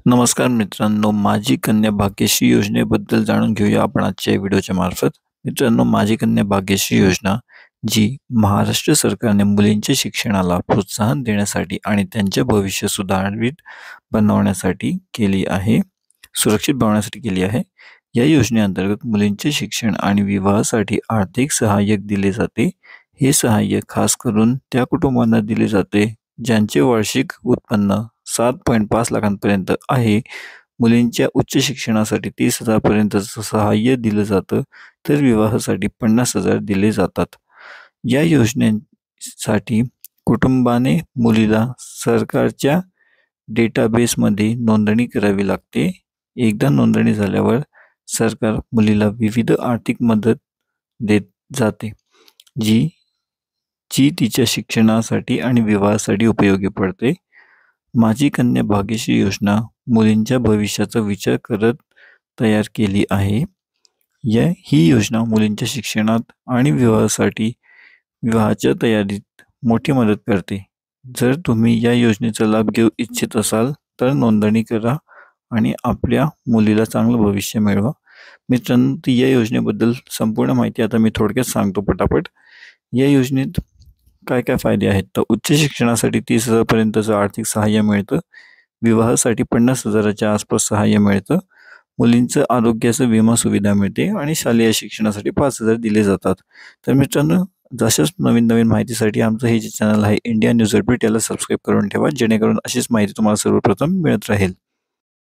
नमस्कार मित्रांनो, माझी कन्या भाग्यश्री योजनेबद्दल जाणून घेऊया आपण आजच्या व्हिडिओच्या मार्फत. मित्रांनो, माझी कन्या भाग्यश्री योजना जी महाराष्ट्र सरकारने मुलींच्या शिक्षणाला प्रोत्साहन देण्यासाठी आणि त्यांचे भविष्य सुधारित बनवण्यासाठी केली आहे, सुरक्षित बनवण्यासाठी केली आहे. या योजनेअंतर्गत मुलींचे शिक्षण आणि विवाहासाठी आर्थिक सहाय्य दिले जाते. हे सहाय्य खास करून त्या कुटुंबांना दिले जाते ज्यांचे वार्षिक उत्पन्न 7.5 लाखांपर्यंत आहे. मुलींच्या उच्च शिक्षणासाठी 30,000 पर्यंतचं सहाय्य दिलं जातं, तर विवाहासाठी 50,000 दिले जातात. या योजनेसाठी कुटुंबाने मुलीला सरकारच्या डेटाबेसमध्ये नोंदणी करावी लागते. एकदा नोंदणी झाल्यावर सरकार मुलीला विविध आर्थिक मदत देत जाते, जी जी तिच्या शिक्षणासाठी आणि विवाहासाठी उपयोगी पडते. माझी कन्या भाग्यश्री योजना मुलींच्या भविष्याचा विचार करत तयार केली आहे. ही योजना मुलींच्या शिक्षणात आणि विवाहाच्या तयारीत मोठी मदत करते. जर तुम्ही या योजनेचा लाभ घेऊ इच्छित असाल तर नोंदणी करा आणि आपल्या मुलीला चांगलं भविष्य मिळवा. मित्रांनो, या योजनेबद्दल संपूर्ण माहिती आता मी थोडक्यात सांगतो पटापट. या योजनेत काय काय फायदे आहेत तर उच्च शिक्षणासाठी 30,000 पर्यंतचं आर्थिक सहाय्य मिळतं. विवाहासाठी 50,000च्या आसपास सहाय्य मिळतं. मुलींचं आरोग्याचं विमा सुविधा मिळते आणि शालेय शिक्षणासाठी 5,000 दिले जातात. तर मित्रांनो, जशाच नवीन नवीन माहितीसाठी आमचं हे जे चॅनल आहे इंडिया न्यूज अपडेट, याला सबस्क्राईब करून ठेवा, जेणेकरून अशीच माहिती तुम्हाला सर्वप्रथम मिळत राहील.